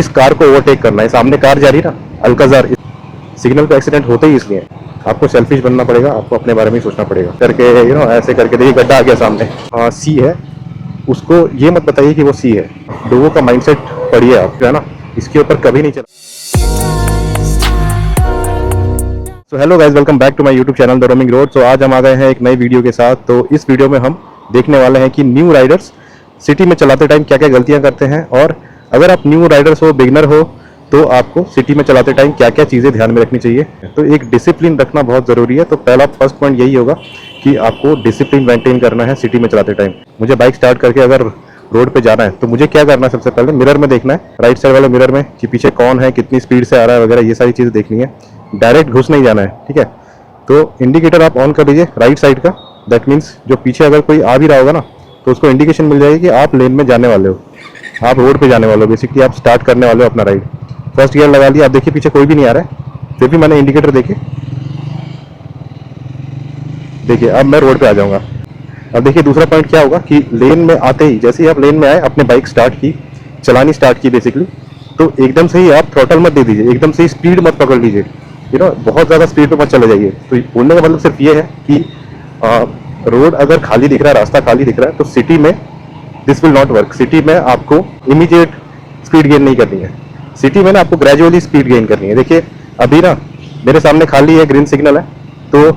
इस कार को ओवरटेक करना है, सामने कार जा रही है ना अल्काजार, सिग्नल पे एक्सीडेंट होते ही इसलिए आपको सेल्फिश बनना पड़ेगा, आपको अपने बारे में ही सोचना पड़ेगा करके ऐसे करके देखिए गड्ढा आ गया सामने। सी है, उसको ये मत बताइए कि वो सी है। लोगों का माइंडसेट पढ़िए आप, है ना, इसके ऊपर कभी नहीं चला। So hello guys, welcome back to my YouTube channel the roaming road. So आज हम आ गए हैं एक नई वीडियो के साथ। तो इस वीडियो में हम देखने वाले हैं कि न्यू राइडर्स सिटी में चलाते टाइम क्या क्या गलतियां करते हैं, और अगर आप न्यू राइडर्स हो, बिगनर हो, तो आपको सिटी में चलाते टाइम क्या क्या चीज़ें ध्यान में रखनी चाहिए। तो एक डिसिप्लिन रखना बहुत ज़रूरी है। तो पहला फर्स्ट पॉइंट यही होगा कि आपको डिसिप्लिन मेंटेन करना है सिटी में चलाते टाइम। मुझे बाइक स्टार्ट करके अगर रोड पे जाना है तो मुझे क्या करना है, सबसे पहले मिरर में देखना है, राइट साइड वाले मिरर में, कि पीछे कौन है, कितनी स्पीड से आ रहा है वगैरह, ये सारी चीज़ें देखनी है। डायरेक्ट घुस नहीं जाना है, ठीक है। तो इंडिकेटर आप ऑन कर लीजिए राइट साइड का। दैट मीन्स जो पीछे अगर कोई आ भी रहा होगा ना, तो उसको इंडिकेशन मिल जाएगी कि आप लेन में जाने वाले हो, आप रोड पे जाने वाले हो, बेसिकली आप स्टार्ट करने वाले हो अपना राइड। फर्स्ट गियर लगा लिया, आप देखिए पीछे कोई भी नहीं आ रहा है, फिर भी मैंने इंडिकेटर देखे, देखिए अब मैं रोड पे आ जाऊंगा। अब देखिए दूसरा पॉइंट क्या होगा कि लेन में आते ही, जैसे ही आप लेन में आए, अपने बाइक स्टार्ट की, चलानी स्टार्ट की बेसिकली, तो एकदम से ही आप थ्रॉटल मत दे दीजिए, एकदम से ही स्पीड मत पकड़ लीजिए, बहुत ज़्यादा स्पीड पे मत चले जाइए। तो बोलने का मतलब सिर्फ ये है कि रोड अगर खाली दिख रहा है, रास्ता खाली दिख रहा है, तो सिटी में this will not work. City में आपको इमीडिएट स्पीड गेन नहीं करनी है, सिटी में ना आपको ग्रेजुअली स्पीड गेन करनी है। देखिए अभी ना मेरे सामने खाली है, ग्रीन सिग्नल है, तो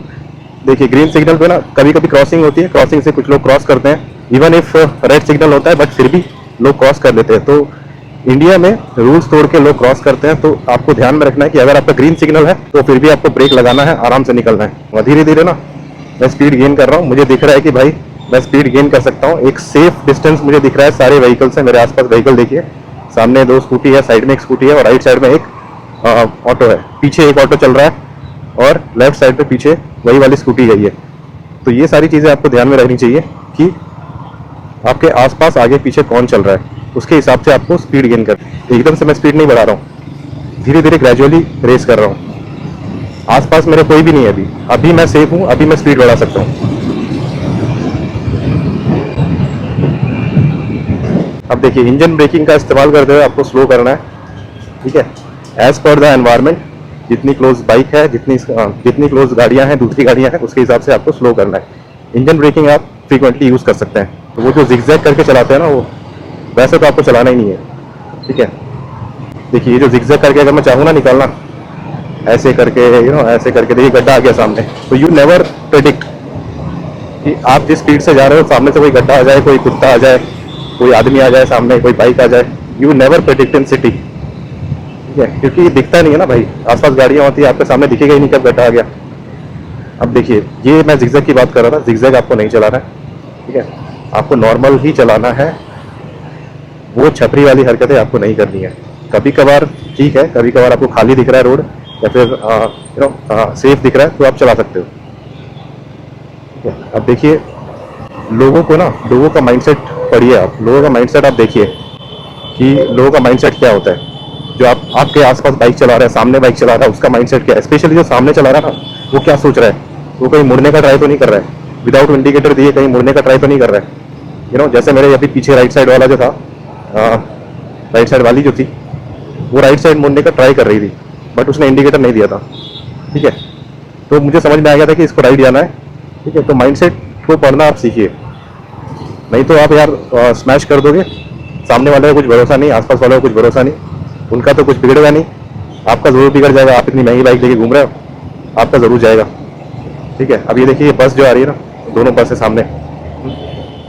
देखिए ग्रीन सिग्नल पे ना कभी कभी क्रॉसिंग होती है, क्रॉसिंग से कुछ लोग क्रॉस करते हैं, इवन इफ रेड सिग्नल होता है, बट फिर भी लोग क्रॉस कर लेते हैं। तो इंडिया में रूल्स तोड़ के लोग क्रॉस करते हैं। तो आपको ध्यान में रखना है कि अगर आपका ग्रीन सिग्नल है तो फिर भी आपको ब्रेक लगाना है, आराम से निकलना है। और धीरे धीरे ना मैं स्पीड गेन कर रहा हूँ, मुझे दिख रहा है कि भाई मैं स्पीड गेन कर सकता हूँ। एक सेफ डिस्टेंस मुझे दिख रहा है, सारे व्हीकल्स हैं मेरे आसपास। व्हीकल देखिए, सामने 2 स्कूटी है, साइड में एक स्कूटी है, और राइट साइड में एक ऑटो है, पीछे एक ऑटो चल रहा है, और लेफ्ट साइड पे पीछे वही वाली स्कूटी गई है। तो ये सारी चीज़ें आपको ध्यान में रखनी चाहिए कि आपके आसपास आगे पीछे कौन चल रहा है, उसके हिसाब से आपको स्पीड गेन कर। एकदम से मैं स्पीड नहीं बढ़ा रहा हूँ, धीरे धीरे ग्रेजुअली रेस कर रहा हूँ। आसपास मेरे कोई भी नहीं है, अभी मैं सेफ हूँ, अभी मैं स्पीड बढ़ा सकता हूँ। अब देखिए इंजन ब्रेकिंग का इस्तेमाल करते हुए आपको स्लो करना है, ठीक है, एज पर द एनवायरनमेंट। जितनी क्लोज बाइक है, जितनी क्लोज गाड़ियां हैं, दूसरी गाड़ियां हैं, उसके हिसाब से आपको स्लो करना है। इंजन ब्रेकिंग आप फ्रीक्वेंटली यूज़ कर सकते हैं। तो वो जो जिगजैग करके चलाते हैं ना, वो वैसे तो आपको चलाना ही नहीं है, ठीक है। देखिए ये जो जिगजैग करके अगर मैं चाहूँ ना निकालना, ऐसे करके ऐसे करके, देखिए गड्ढा आ गया सामने। तो यू नेवर प्रेडिक्ट कि आप जिस स्पीड से जा रहे हो सामने से कोई गड्ढा आ जाए, कोई कुत्ता आ जाए, कोई आदमी आ जाए सामने, कोई बाइक आ जाए। You never predict in city, ठीक है, क्योंकि ये दिखता नहीं है ना भाई, आसपास गाड़ियाँ होती है, आपके सामने दिखेगा ही नहीं कब गड्ढा आ गया। अब देखिए ये मैं जिगजैग की बात कर रहा था, जिगजैग आपको नहीं चलाना है, ठीक है, आपको नॉर्मल ही चलाना है। वो छपरी वाली हरकतें आपको नहीं करनी है। कभी कभार ठीक है, कभी कभार आपको खाली दिख रहा है रोड, या फिर सेफ दिख रहा है, तो आप चला सकते हो, ठीक है। अब देखिए लोगों का माइंडसेट पढ़िए आप, लोगों का माइंडसेट आप देखिए कि लोगों का माइंडसेट क्या होता है। जो आपके आसपास बाइक चला रहा है, सामने बाइक चला रहा है, उसका माइंडसेट क्या है। स्पेशली जो सामने चला रहा है ना, वो क्या सोच रहा है, वो कहीं मुड़ने का ट्राई तो नहीं कर रहा है, विदाउट इंडिकेटर दिए कहीं मुड़ने का ट्राई तो नहीं कर रहा है। जैसे मेरे अभी पीछे राइट साइड वाला जो था, राइट साइड वाली जो थी, वो राइट साइड मुड़ने का ट्राई कर रही थी, बट उसने इंडिकेटर नहीं दिया था, ठीक है। तो मुझे समझ में आ गया था कि इसको राइट जाना है, ठीक है। तो माइंडसेट को पढ़ना आप सीखिए, नहीं तो आप यार स्मैश कर दोगे। सामने वाले का कुछ भरोसा नहीं, आसपास वाले का कुछ भरोसा नहीं, उनका तो कुछ बिगड़ेगा नहीं, आपका जरूर बिगड़ जाएगा। आप इतनी महंगी बाइक लेके घूम रहे हो, आपका जरूर जाएगा, ठीक है। अब ये देखिए बस जो आ रही है ना, दोनों बस है सामने,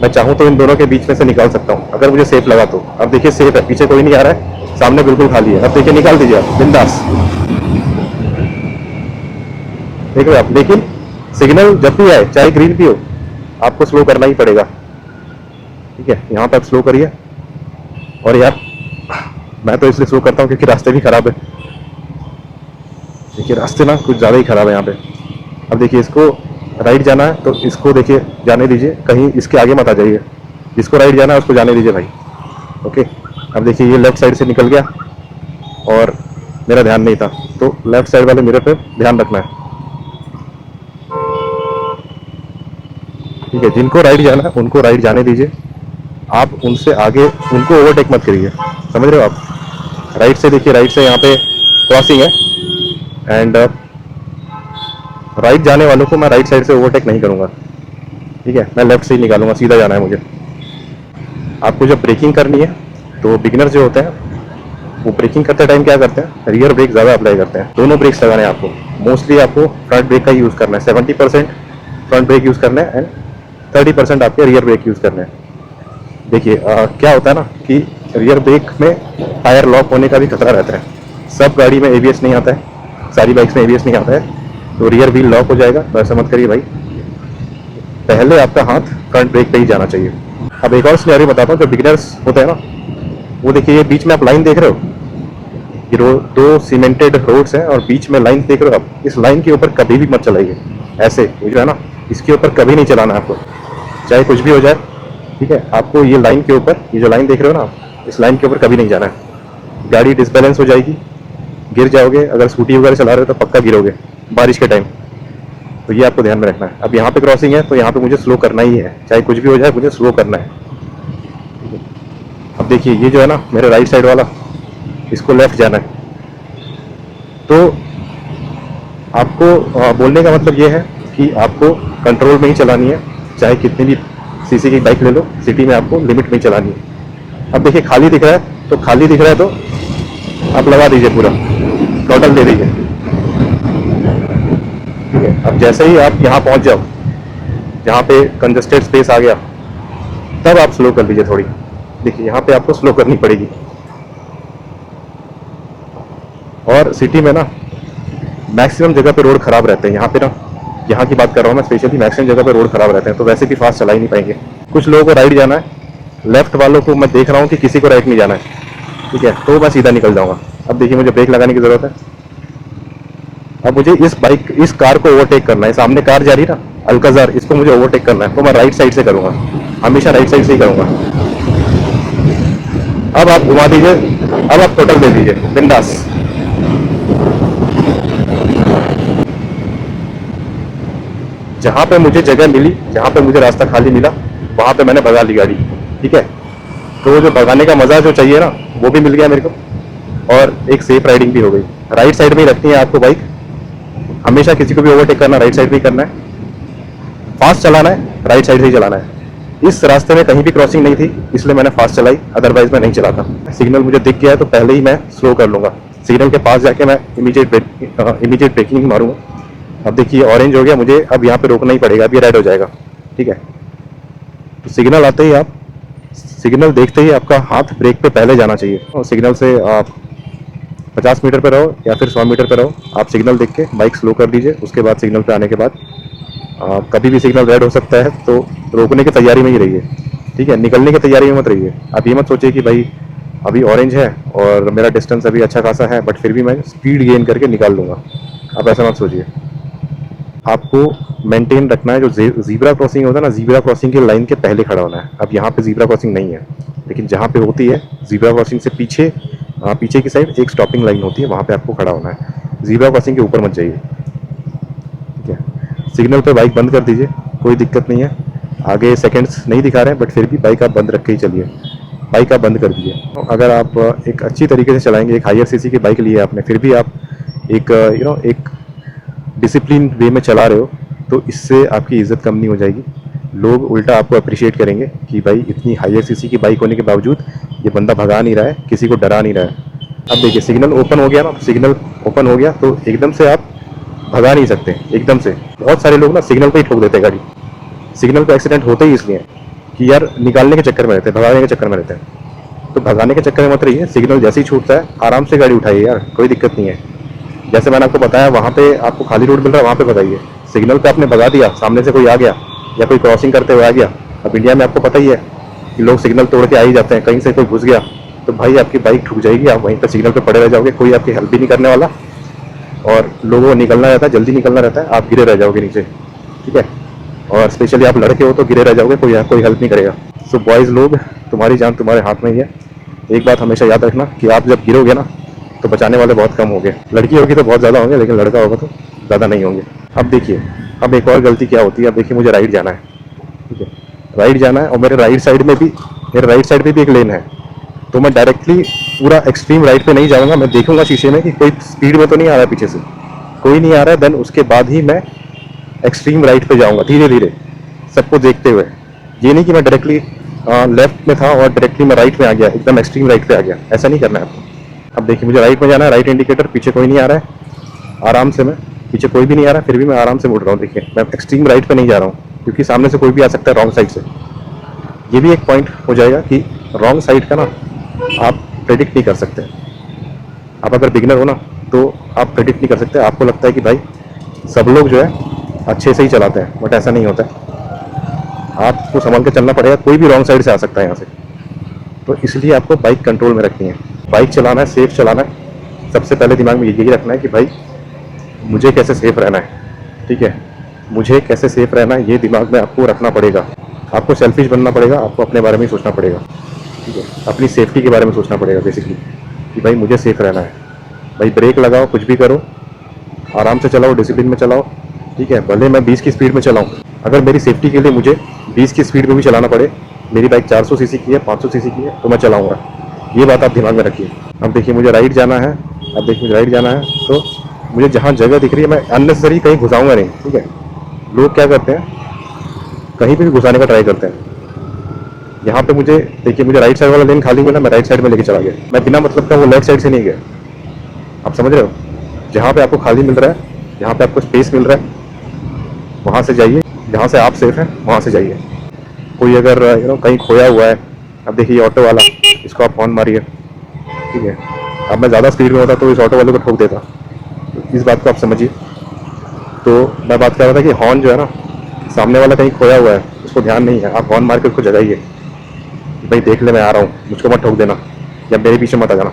मैं चाहूँ तो इन दोनों के बीच में से निकाल सकता हूँ अगर मुझे सेफ लगा तो। अब देखिए सेफ है, पीछे कोई नहीं आ रहा है, सामने बिल्कुल खाली है। अब देखिए निकाल दीजिए आप बिंदास, देख रहे आप। लेकिन सिग्नल जब भी आए, चाहे ग्रीन भी हो, आपको स्लो करना ही पड़ेगा, ठीक है। यहाँ तक स्लो करिए। और यार मैं तो इसलिए स्लो करता हूँ क्योंकि रास्ते भी खराब है, देखिए रास्ते ना कुछ ज़्यादा ही खराब है यहाँ पे। अब देखिए इसको राइट जाना है, तो इसको देखिए जाने दीजिए, कहीं इसके आगे मत आ जाइए। जिसको राइट जाना है उसको जाने दीजिए भाई, ओके। अब देखिए ये लेफ्ट साइड से निकल गया और मेरा ध्यान नहीं था, तो लेफ्ट साइड वाले मिरर पे ध्यान रखना है, ठीक है। जिनको राइट जाना है उनको राइट जाने दीजिए, आप उनसे आगे उनको ओवरटेक मत करिए, समझ रहे हो आप। राइट से देखिए, राइट से यहाँ पे क्रॉसिंग है, एंड राइट जाने वालों को मैं राइट साइड से ओवरटेक नहीं करूँगा, ठीक है। मैं लेफ्ट से ही निकालूंगा, सीधा जाना है मुझे। आपको जब ब्रेकिंग करनी है तो बिगिनर जो होते हैं वो ब्रेकिंग करते टाइम क्या करते हैं, रियर ब्रेक ज़्यादा अप्लाई करते हैं। दोनों ब्रेक्स लगाने हैं आपको, मोस्टली आपको फ्रंट ब्रेक का यूज़ करना है, 70% फ्रंट ब्रेक यूज़ करना है एंड 30% आपके रियर ब्रेक यूज़ करना है। देखिए क्या होता है ना कि रियर ब्रेक में टायर लॉक होने का भी खतरा रहता है। सब गाड़ी में ABS नहीं आता है, सारी बाइक्स में ABS नहीं आता है, तो रियर व्हील लॉक हो जाएगा। तो ऐसा मत करिए भाई, पहले आपका हाथ फ्रंट ब्रेक पे ही जाना चाहिए। अब एक और सिनेरियो बताता हूँ, जो बिगिनर्स होते हैं ना, वो देखिए, ये बीच में आप लाइन देख रहे हो, ये दो सीमेंटेड रोड्स हैं और बीच में लाइन देख रहे हो आप। इस लाइन के ऊपर कभी भी मत चलाइए, ऐसे ये जो है ना, इसके ऊपर कभी नहीं चलाना है आपको, चाहे कुछ भी हो जाए, ठीक है। आपको ये लाइन के ऊपर, ये जो लाइन देख रहे हो ना, इस लाइन के ऊपर कभी नहीं जाना है। गाड़ी डिसबैलेंस हो जाएगी, गिर जाओगे। अगर स्कूटी वगैरह चला रहे हो तो पक्का गिरोगे बारिश के टाइम, तो ये आपको ध्यान में रखना है। अब यहाँ पे क्रॉसिंग है तो यहाँ पे मुझे स्लो करना ही है, चाहे कुछ भी हो जाए मुझे स्लो करना है। अब देखिए, ये जो है ना मेरे राइट साइड वाला, इसको लेफ्ट जाना है। तो आपको बोलने का मतलब ये है कि आपको कंट्रोल में ही चलानी है, चाहे कितनी भी सीसी की बाइक ले लो, सिटी में आपको लिमिट में ही चलानी है। अब देखिए, खाली दिख रहा है तो खाली दिख रहा है तो आप लगा दीजिए, पूरा टोटल दे दीजिए, ठीक है। अब जैसे ही आप यहाँ पहुँच जाओ, जहाँ पे कंजस्टेड स्पेस आ गया, तब आप स्लो कर लीजिए थोड़ी। देखिए, यहाँ पे आपको स्लो करनी पड़ेगी। और सिटी में ना मैक्सिमम जगह पे रोड खराब रहते हैं। यहाँ पे ना, यहाँ की बात कर रहा हूँ मैं स्पेशली, मैक्सिमम जगह पे रोड खराब रहते हैं, तो वैसे भी फास्ट चला ही नहीं पाएंगे। कुछ लोगों को राइट जाना है, लेफ्ट वालों को मैं देख रहा हूँ कि किसी को राइट नहीं जाना है, ठीक है, तो मैं सीधा निकल जाऊँगा। अब देखिए, मुझे ब्रेक लगाने की ज़रूरत है। अब मुझे इस कार को ओवरटेक करना है। सामने कार जा रही है ना, अल्काजार, इसको मुझे ओवरटेक करना है, तो मैं राइट साइड से करूँगा, हमेशा राइट साइड से ही करूँगा। अब आप घुमा दीजिए, अब आप टोटल दे दीजिए बिंदास। जहाँ पे मुझे जगह मिली, जहाँ पे मुझे रास्ता खाली मिला, वहाँ पे मैंने भगा ली गाड़ी, ठीक है। तो वो जो भगाने का मज़ा जो चाहिए ना, वो भी मिल गया मेरे को, और एक सेफ राइडिंग भी हो गई। राइट साइड में ही रखनी है आपको बाइक, हमेशा किसी को भी ओवरटेक करना राइट साइड में ही करना है, फास्ट चलाना है, राइट साइड से ही चलाना है। इस रास्ते में कहीं भी क्रॉसिंग नहीं थी, इसलिए मैंने फास्ट चलाई, अदरवाइज मैं नहीं चलाता। सिग्नल मुझे दिख गया है तो पहले ही मैं स्लो कर लूँगा। सिग्नल के पास जाके मैं इमीडिएट ब्रेकिंग मारूंगा। अब देखिए, ऑरेंज हो गया, मुझे अब यहाँ पे रोकना ही पड़ेगा, अब ये रेड हो जाएगा, ठीक है। तो सिग्नल आते ही आप, सिग्नल देखते ही आपका हाथ ब्रेक पे पहले जाना चाहिए, और सिग्नल से आप 50 मीटर पर रहो या फिर 100 मीटर पर रहो, आप सिग्नल देख के बाइक स्लो कर दीजिए। उसके बाद सिग्नल पे आने के बाद कभी भी सिग्नल रेड हो सकता है, तो रोकने की तैयारी में ही रहिए, ठीक है, निकलने की तैयारी में मत रहिए। आप ये मत सोचिए कि भाई अभी ऑरेंज है और मेरा डिस्टेंस अभी अच्छा खासा है, बट फिर भी मैं स्पीड गेन करके निकाल लूँगा, आप ऐसा मत सोचिए। आपको मेंटेन रखना है, जो जीब्रा क्रॉसिंग होता है ना, जीब्रा क्रॉसिंग की लाइन के पहले खड़ा होना है। अब यहाँ पे जीब्रा क्रॉसिंग नहीं है, लेकिन जहाँ पे होती है जीब्रा क्रॉसिंग से पीछे, पीछे की साइड एक स्टॉपिंग लाइन होती है, वहाँ पे आपको खड़ा होना है। जीब्रा क्रॉसिंग के ऊपर मत जाइए, ठीक है। सिग्नल पे बाइक बंद कर दीजिए, कोई दिक्कत नहीं है। आगे सेकंड्स नहीं दिखा रहे हैं, बट फिर भी बाइक आप बंद रख के ही चलिए, बाइक आप बंद कर दीजिए। अगर आप एक अच्छी तरीके से चलाएंगे, एक हायर सीसी की बाइक ली है आपने, फिर भी आप एक एक डिसिप्लिन वे में चला रहे हो, तो इससे आपकी इज्जत कम नहीं हो जाएगी। लोग उल्टा आपको अप्रिशिएट करेंगे कि भाई इतनी हायर सीसी की बाइक होने के बावजूद ये बंदा भगा नहीं रहा है, किसी को डरा नहीं रहा है। अब देखिए, सिग्नल ओपन हो गया ना, सिग्नल ओपन हो गया तो एकदम से आप भगा नहीं सकते एकदम से। बहुत सारे लोग ना सिग्नल पे ही ठोक देते हैं गाड़ी। सिग्नल पे एक्सीडेंट होते ही इसलिए कि यार निकालने के चक्कर में रहते हैं, भगाने के चक्कर में रहते हैं। तो भगाने के चक्कर में मत रहिए, सिग्नल जैसे ही छूटता है आराम से गाड़ी उठाइए यार, कोई दिक्कत नहीं है। जैसे मैंने आपको बताया, वहाँ पे आपको खाली रोड मिल रहा है, वहाँ पे भगाइए। सिग्नल पे आपने भगा दिया, सामने से कोई आ गया या कोई क्रॉसिंग करते हुए आ गया। अब इंडिया में आपको पता ही है कि लोग सिग्नल तोड़ के आ ही जाते हैं, कहीं से कोई घुस गया तो भाई आपकी बाइक ठुक जाएगी, आप वहीं पर सिग्नल पे पड़े रह जाओगे, कोई आपकी हेल्प भी नहीं करने वाला, और लोगों को निकलना रहता है, जल्दी निकलना रहता है, आप गिरे रह जाओगे नीचे, ठीक है। और स्पेशली आप लड़के हो तो गिरे रह जाओगे, कोई हेल्प नहीं करेगा। सो बॉयज़ लोग, तुम्हारी जान तुम्हारे हाथ में ही है। एक बात हमेशा याद रखना कि आप जब गिरोगे ना तो बचाने वाले बहुत कम होंगे। लड़की होगी तो बहुत ज़्यादा होंगे, लेकिन लड़का होगा तो ज़्यादा नहीं होंगे। अब देखिए, अब एक और गलती क्या होती है। अब देखिए, मुझे राइट जाना है, ठीक है, राइट जाना है, और मेरे राइट साइड में भी एक लेन है, तो मैं डायरेक्टली पूरा एक्सट्रीम राइट पे नहीं जाऊँगा, मैं देखूंगा शीशे में कि कोई स्पीड में तो नहीं आ रहा है पीछे से, कोई नहीं आ रहा है, देन उसके बाद ही मैं एक्सट्रीम राइट पे जाऊँगा धीरे धीरे सबको देखते हुए। ये नहीं कि मैं डायरेक्टली लेफ्ट में था और डायरेक्टली मैं राइट में आ गया, एकदम एक्सट्रीम राइट पे आ गया, ऐसा नहीं करना है आपको। अब देखिए मुझे राइट में जाना है, राइट इंडिकेटर, पीछे कोई नहीं आ रहा है, आराम से मैं, पीछे कोई भी नहीं आ रहा है, फिर भी मैं आराम से मुड़ रहा हूँ। देखिए मैं एक्सट्रीम राइट पे नहीं जा रहा हूँ, क्योंकि सामने से कोई भी आ सकता है रॉन्ग साइड से। ये भी एक पॉइंट हो जाएगा कि रॉन्ग साइड का ना आप प्रेडिक्ट नहीं कर सकते। आप अगर बिगिनर हो ना तो आप प्रेडिक्ट नहीं कर सकते। आपको लगता है कि भाई सब लोग जो है अच्छे से ही चलाते हैं, बट ऐसा नहीं होता है। आपको संभल के चलना पड़ेगा, कोई भी रॉन्ग साइड से आ सकता है यहाँ से। तो इसलिए आपको बाइक कंट्रोल में रखनी है, बाइक चलाना है, सेफ चलाना है। सबसे पहले दिमाग में यही रखना है कि भाई मुझे कैसे सेफ रहना है, ठीक है, मुझे कैसे सेफ रहना है, ये दिमाग में आपको रखना पड़ेगा। आपको सेल्फिश बनना पड़ेगा, आपको अपने बारे में ही सोचना पड़ेगा, ठीक है, अपनी सेफ्टी के बारे में सोचना पड़ेगा बेसिकली, कि भाई मुझे सेफ रहना है। भाई ब्रेक लगाओ, कुछ भी करो, आराम से चलाओ, डिसिप्लिन में चलाओ, ठीक है। भले मैं 20 की स्पीड में चलाऊँ, अगर मेरी सेफ्टी के लिए मुझे 20 की स्पीड में भी चलाना पड़े, मेरी बाइक 400 सीसी की है, 500 सीसी की है, तो मैं चलाऊँगा। ये बात आप दिमाग में रखिए। अब देखिए मुझे राइट जाना है, अब देखिए मुझे राइट जाना है, तो मुझे जहाँ जगह दिख रही है मैं अननेसेसरी कहीं घुसाऊँगा नहीं, ठीक है। लोग क्या करते हैं, कहीं पे भी घुसाने का ट्राई करते हैं। यहाँ पे मुझे देखिए, मुझे राइट साइड वाला लेन खाली मिला, मैं राइट साइड में लेके चला गया, मैं बिना मतलब का वो लेफ्ट साइड से नहीं गया। आप समझ रहे हो, जहाँ पे आपको खाली मिल रहा है, जहाँ पे आपको स्पेस मिल रहा है, वहाँ से जाइए, जहाँ से आप सेफ हैं वहाँ से जाइए। कोई अगर कहीं खोया हुआ है, अब देखिए ऑटो वाला, इसको आप हॉर्न मारिए, ठीक है। अब मैं ज़्यादा स्पीड में होता तो इस ऑटो वाले को ठोक देता, इस बात को आप समझिए। तो मैं बात कर रहा था कि हॉर्न जो है ना, सामने वाला कहीं खोया हुआ है, उसको ध्यान नहीं है, आप हॉर्न मार के उसको जगाइए, भाई देख ले मैं आ रहा हूँ, मुझको मत ठोक देना, या मेरे पीछे मत आ जाना।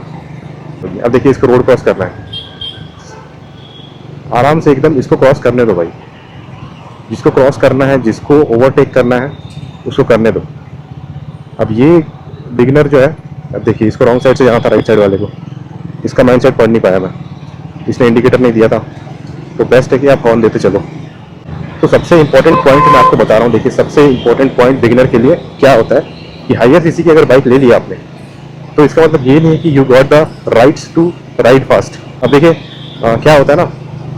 अब देखिए इसको रोड क्रॉस करना है, आराम से एकदम इसको क्रॉस करने दो भाई। जिसको क्रॉस करना है, जिसको ओवरटेक करना है, उसको करने दो। अब ये बिगिनर जो है, अब देखिए इसको रॉन्ग साइड से जाना था, राइट साइड वाले को, इसका माइंड सेट पढ़ नहीं पाया मैं, इसने इंडिकेटर नहीं दिया था, तो बेस्ट है कि आप हॉर्न देते चलो। तो सबसे इंपॉर्टेंट पॉइंट मैं आपको बता रहा हूँ। देखिए सबसे इंपॉर्टेंट पॉइंट बिगिनर के लिए क्या होता है कि हायर सीसी की अगर बाइक ले ली आपने, तो इसका मतलब ये नहीं है कि you got the rights to ride fast. अब देखिए क्या होता है ना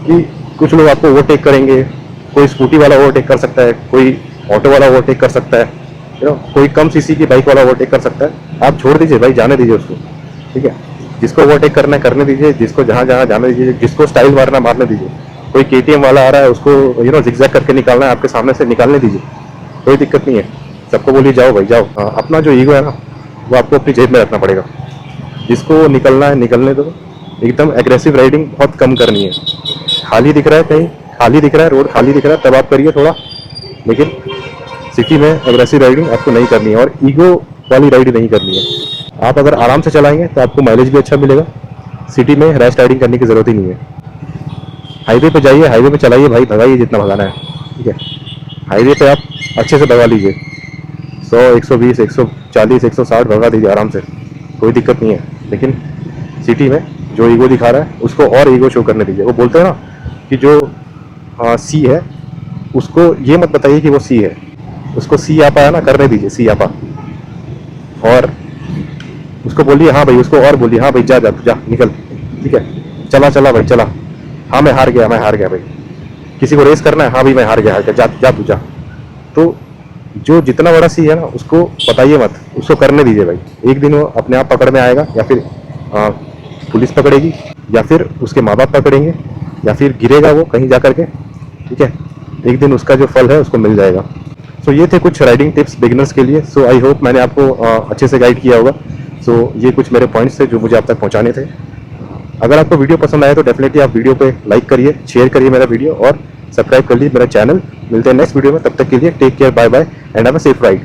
कि कुछ लोग आपको ओवरटेक करेंगे, कोई स्कूटी वाला ओवरटेक कर सकता है, कोई ऑटो वाला ओवरटेक कर सकता है, कोई कम सीसी की बाइक वाला ओवरटेक कर सकता है। आप छोड़ दीजिए भाई, जाने दीजिए उसको, ठीक है। जिसको ओवरटेक करना है करने दीजिए, जिसको जहाँ जहाँ जाने दीजिए, जिसको स्टाइल मारना मारने दीजिए। कोई KTM वाला आ रहा है, उसको जिगजैग करके निकालना है, आपके सामने से निकालने दीजिए, कोई दिक्कत नहीं है। सबको बोलिए जाओ भाई जाओ। अपना जो ईगो है ना, वो आपको अपनी जेब में रखना पड़ेगा। जिसको निकलना है निकलने दो, एकदम एग्रेसिव राइडिंग बहुत कम करनी है। खाली दिख रहा है, कहीं खाली दिख रहा है, रोड खाली दिख रहा है, तब आप करिए थोड़ा, लेकिन सिटी में एग्रेसिव राइडिंग आपको नहीं करनी है, और ईगो वाली राइडिंग नहीं करनी है। आप अगर आराम से चलाएंगे तो आपको माइलेज भी अच्छा मिलेगा। सिटी में रैश राइडिंग करने की ज़रूरत ही नहीं है। हाईवे पे जाइए, हाईवे पे चलाइए भाई, भगाइए जितना भगाना है, ठीक है। हाईवे पे आप अच्छे से भगा लीजिए, 100, 120, 140, 160 भगा दीजिए आराम से, कोई दिक्कत नहीं है। लेकिन सिटी में जो ईगो दिखा रहा है, उसको और ईगो शो करने दीजिए। वो बोलते हैं ना कि जो सी है, उसको ये मत बताइए कि वो सी है, उसको सी आपा है ना, करने दीजिए सी आपा, और उसको बोलिए हाँ भाई, उसको और बोलिए हाँ भाई जा जा जा निकल, ठीक है, चला चला भाई चला, हाँ मैं हार गया भाई। किसी को रेस करना है, हाँ भाई मैं हार गया जा जा तू जा। तो जो जितना बड़ा सी है ना, उसको बताइए मत, उसको करने दीजिए भाई। एक दिन वो अपने आप पकड़ में आएगा, या फिर पुलिस पकड़ेगी, या फिर उसके माँ बाप पकड़ेंगे, या फिर गिरेगा वो कहीं जा करके, ठीक है। एक दिन उसका जो फल है उसको मिल जाएगा। सो ये थे कुछ राइडिंग टिप्स बिगिनर्स के लिए। सो आई होप मैंने आपको अच्छे से गाइड किया होगा। सो ये कुछ मेरे पॉइंट्स थे जो मुझे आप तक पहुंचाने थे। अगर आपको वीडियो पसंद आया तो डेफिनेटली आप वीडियो पे लाइक करिए, शेयर करिए मेरा वीडियो, और सब्सक्राइब कर लीजिए मेरा चैनल। मिलते हैं नेक्स्ट वीडियो में, तब तक के लिए take care, bye bye and have a safe ride.